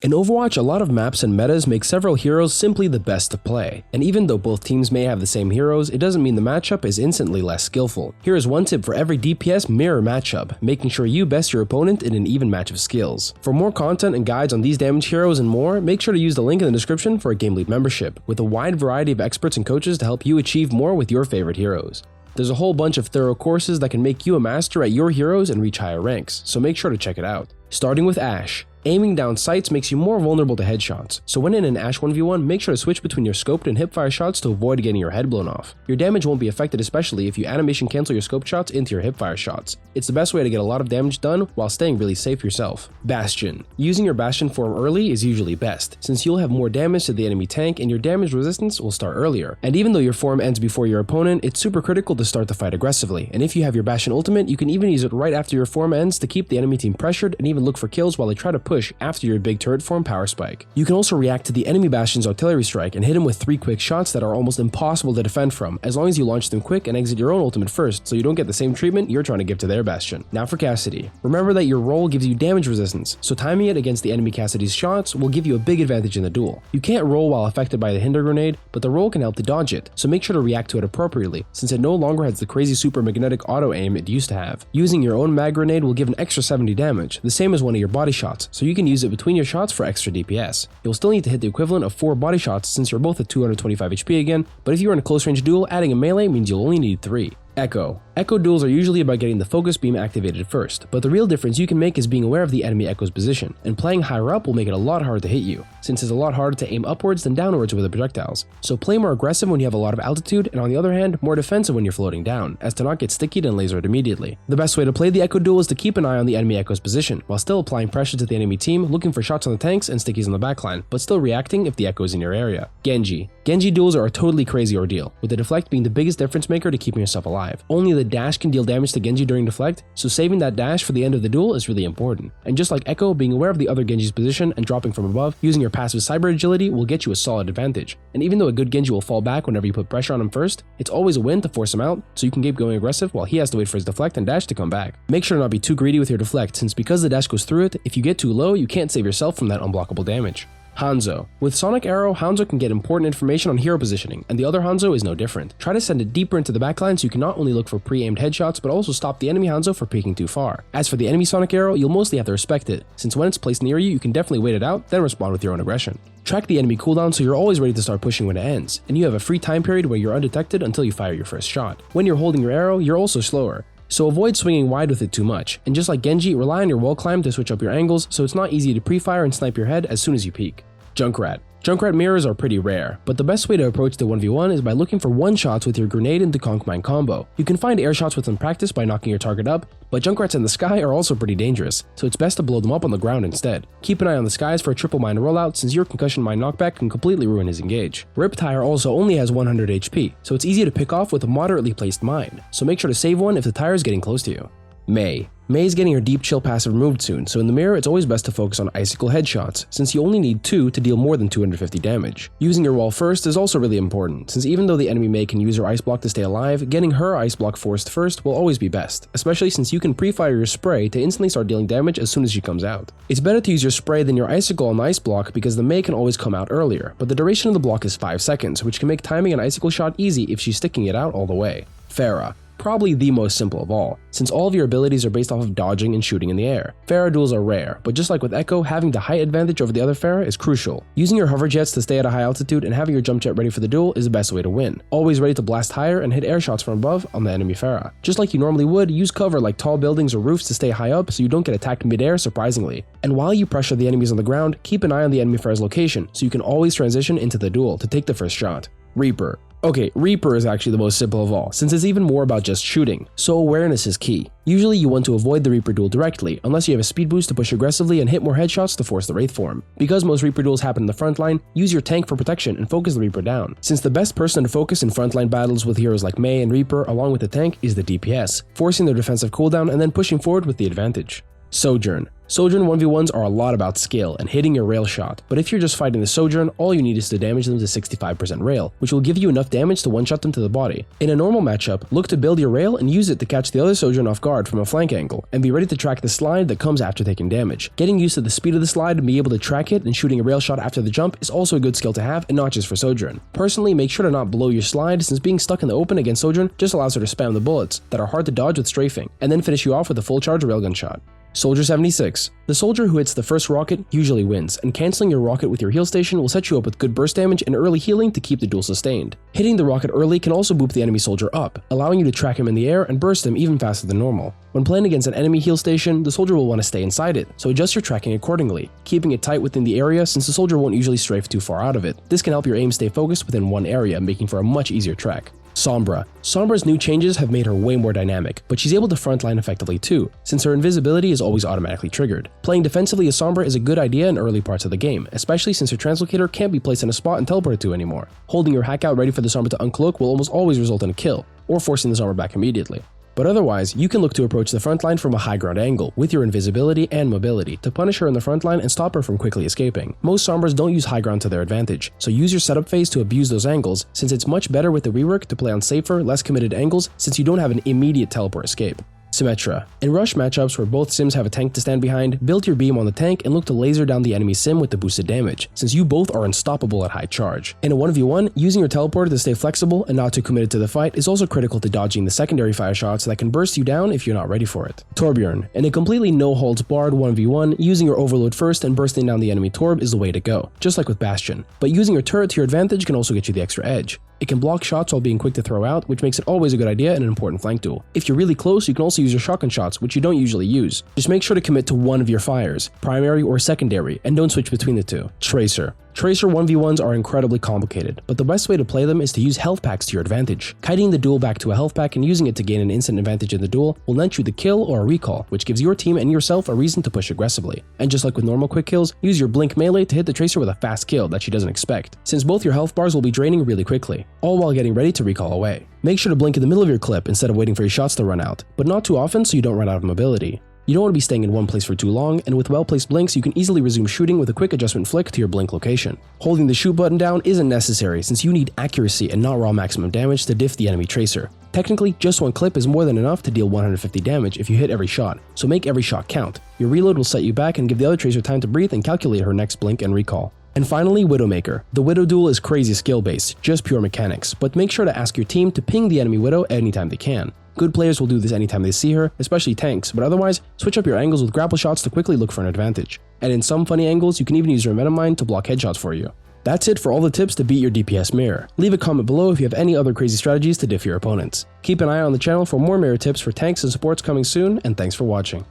In Overwatch, a lot of maps and metas make several heroes simply the best to play, and even though both teams may have the same heroes, it doesn't mean the matchup is instantly less skillful. Here is one tip for every DPS mirror matchup, making sure you best your opponent in an even match of skills. For more content and guides on these damage heroes and more, make sure to use the link in the description for a GameLeap membership, with a wide variety of experts and coaches to help you achieve more with your favorite heroes. There's a whole bunch of thorough courses that can make you a master at your heroes and reach higher ranks, so make sure to check it out. Starting with Ashe. Aiming down sights makes you more vulnerable to headshots, so when in an Ashe 1v1, make sure to switch between your scoped and hipfire shots to avoid getting your head blown off. Your damage won't be affected, especially if you animation cancel your scoped shots into your hipfire shots. It's the best way to get a lot of damage done while staying really safe yourself. Bastion. Using your Bastion form early is usually best, since you'll have more damage to the enemy tank and your damage resistance will start earlier. And even though your form ends before your opponent, it's super critical to start the fight aggressively, and if you have your Bastion ultimate, you can even use it right after your form ends to keep the enemy team pressured and even look for kills while they try to push after your big turret form power spike. You can also react to the enemy Bastion's artillery strike and hit him with 3 quick shots that are almost impossible to defend from, as long as you launch them quick and exit your own ultimate first, so you don't get the same treatment you're trying to give to their Bastion. Now for Cassidy. Remember that your role gives you damage resistance, so timing it against the enemy Cassidy's shots will give you a big advantage in the duel. You can't roll while affected by the Hinder Grenade, but the roll can help to dodge it, so make sure to react to it appropriately, since it no longer has the crazy super magnetic auto aim it used to have. Using your own mag grenade will give an extra 70 damage, the same as one of your body shots, so you can use it between your shots for extra DPS. You'll still need to hit the equivalent of 4 body shots since you're both at 225 HP again, but if you're in a close range duel, adding a melee means you'll only need 3. Echo. Echo duels are usually about getting the focus beam activated first, but the real difference you can make is being aware of the enemy Echo's position, and playing higher up will make it a lot harder to hit you, since it's a lot harder to aim upwards than downwards with the projectiles. So play more aggressive when you have a lot of altitude, and on the other hand, more defensive when you're floating down, as to not get stickied and lasered immediately. The best way to play the Echo duel is to keep an eye on the enemy Echo's position, while still applying pressure to the enemy team, looking for shots on the tanks and stickies on the backline, but still reacting if the Echo is in your area. Genji. Genji duels are a totally crazy ordeal, with the deflect being the biggest difference maker to keeping yourself alive. Only the dash can deal damage to Genji during deflect, so saving that dash for the end of the duel is really important. And just like Echo, being aware of the other Genji's position and dropping from above, using your passive cyber agility will get you a solid advantage. And even though a good Genji will fall back whenever you put pressure on him first, it's always a win to force him out, so you can keep going aggressive while he has to wait for his deflect and dash to come back. Make sure to not be too greedy with your deflect, since because the dash goes through it, if you get too low, you can't save yourself from that unblockable damage. Hanzo. With Sonic Arrow, Hanzo can get important information on hero positioning, and the other Hanzo is no different. Try to send it deeper into the backline so you can not only look for pre-aimed headshots, but also stop the enemy Hanzo from peeking too far. As for the enemy Sonic Arrow, you'll mostly have to respect it, since when it's placed near you, you can definitely wait it out, then respond with your own aggression. Track the enemy cooldown so you're always ready to start pushing when it ends, and you have a free time period where you're undetected until you fire your first shot. When you're holding your arrow, you're also slower, so avoid swinging wide with it too much, and just like Genji, rely on your wall climb to switch up your angles so it's not easy to pre-fire and snipe your head as soon as you peek. Junkrat. Junkrat mirrors are pretty rare, but the best way to approach the 1v1 is by looking for one-shots with your grenade and the conch mine combo. You can find air shots within practice by knocking your target up, but Junkrats in the sky are also pretty dangerous, so it's best to blow them up on the ground instead. Keep an eye on the skies for a triple mine rollout, since your concussion mine knockback can completely ruin his engage. Riptire also only has 100 HP, so it's easy to pick off with a moderately placed mine, so make sure to save one if the tire is getting close to you. Mei. Mei is getting her deep chill passive removed soon, so in the mirror it's always best to focus on icicle headshots, since you only need 2 to deal more than 250 damage. Using your wall first is also really important, since even though the enemy Mei can use her ice block to stay alive, getting her ice block forced first will always be best, especially since you can pre-fire your spray to instantly start dealing damage as soon as she comes out. It's better to use your spray than your icicle on the ice block because the Mei can always come out earlier, but the duration of the block is 5 seconds, which can make timing an icicle shot easy if she's sticking it out all the way. Pharah. Probably the most simple of all, since all of your abilities are based off of dodging and shooting in the air. Pharah duels are rare, but just like with Echo, having the height advantage over the other Pharah is crucial. Using your hover jets to stay at a high altitude and having your jump jet ready for the duel is the best way to win. Always ready to blast higher and hit air shots from above on the enemy Pharah. Just like you normally would, use cover like tall buildings or roofs to stay high up so you don't get attacked mid-air surprisingly. And while you pressure the enemies on the ground, keep an eye on the enemy Pharah's location so you can always transition into the duel to take the first shot. Reaper. Okay, Reaper is actually the most simple of all, since it's even more about just shooting, so awareness is key. Usually you want to avoid the Reaper duel directly, unless you have a speed boost to push aggressively and hit more headshots to force the Wraith form. Because most Reaper duels happen in the front line, use your tank for protection and focus the Reaper down, since the best person to focus in frontline battles with heroes like Mei and Reaper along with the tank is the DPS, forcing their defensive cooldown and then pushing forward with the advantage. Sojourn. Sojourn 1v1s are a lot about skill and hitting your rail shot, but if you're just fighting the Sojourn, all you need is to damage them to 65% rail, which will give you enough damage to one-shot them to the body. In a normal matchup, look to build your rail and use it to catch the other Sojourn off guard from a flank angle, and be ready to track the slide that comes after taking damage. Getting used to the speed of the slide and be able to track it and shooting a rail shot after the jump is also a good skill to have, and not just for Sojourn. Personally, make sure to not blow your slide, since being stuck in the open against Sojourn just allows her to spam the bullets that are hard to dodge with strafing, and then finish you off with a full charge railgun shot. Soldier 76. The soldier who hits the first rocket usually wins, and cancelling your rocket with your heal station will set you up with good burst damage and early healing to keep the duel sustained. Hitting the rocket early can also boop the enemy soldier up, allowing you to track him in the air and burst him even faster than normal. When playing against an enemy heal station, the soldier will want to stay inside it, so adjust your tracking accordingly, keeping it tight within the area since the soldier won't usually strafe too far out of it. This can help your aim stay focused within one area, making for a much easier track. Sombra. Sombra's new changes have made her way more dynamic, but she's able to frontline effectively too, since her invisibility is always automatically triggered. Playing defensively as Sombra is a good idea in early parts of the game, especially since her translocator can't be placed in a spot and teleported to anymore. Holding your hack out ready for the Sombra to uncloak will almost always result in a kill, or forcing the Sombra back immediately. But otherwise, you can look to approach the front line from a high ground angle with your invisibility and mobility to punish her in the front line and stop her from quickly escaping. Most Sombras don't use high ground to their advantage, so use your setup phase to abuse those angles, since it's much better with the rework to play on safer, less committed angles since you don't have an immediate teleport escape. Symmetra. In rush matchups where both sims have a tank to stand behind, build your beam on the tank and look to laser down the enemy sim with the boosted damage, since you both are unstoppable at high charge. In a 1v1, using your teleporter to stay flexible and not too committed to the fight is also critical to dodging the secondary fire shots that can burst you down if you're not ready for it. Torbjorn. In a completely no-holds-barred 1v1, using your overload first and bursting down the enemy Torb is the way to go, just like with Bastion. But using your turret to your advantage can also get you the extra edge. It can block shots while being quick to throw out, which makes it always a good idea in an important flank duel. If you're really close, you can also use your shotgun shots, which you don't usually use. Just make sure to commit to one of your fires, primary or secondary, and don't switch between the two. Tracer. Tracer 1v1s are incredibly complicated, but the best way to play them is to use health packs to your advantage. Kiting the duel back to a health pack and using it to gain an instant advantage in the duel will net you the kill or a recall, which gives your team and yourself a reason to push aggressively. And just like with normal quick kills, use your blink melee to hit the Tracer with a fast kill that she doesn't expect, since both your health bars will be draining really quickly, all while getting ready to recall away. Make sure to blink in the middle of your clip instead of waiting for your shots to run out, but not too often so you don't run out of mobility. You don't want to be staying in one place for too long, and with well-placed blinks you can easily resume shooting with a quick adjustment flick to your blink location. Holding the shoot button down isn't necessary since you need accuracy and not raw maximum damage to diff the enemy Tracer. Technically, just one clip is more than enough to deal 150 damage if you hit every shot, so make every shot count. Your reload will set you back and give the other Tracer time to breathe and calculate her next blink and recall. And finally, Widowmaker. The Widow duel is crazy skill-based, just pure mechanics, but make sure to ask your team to ping the enemy Widow anytime they can. Good players will do this anytime they see her, especially tanks, but otherwise, switch up your angles with grapple shots to quickly look for an advantage. And in some funny angles, you can even use your meta mine to block headshots for you. That's it for all the tips to beat your DPS mirror. Leave a comment below if you have any other crazy strategies to diff your opponents. Keep an eye on the channel for more mirror tips for tanks and supports coming soon, and thanks for watching.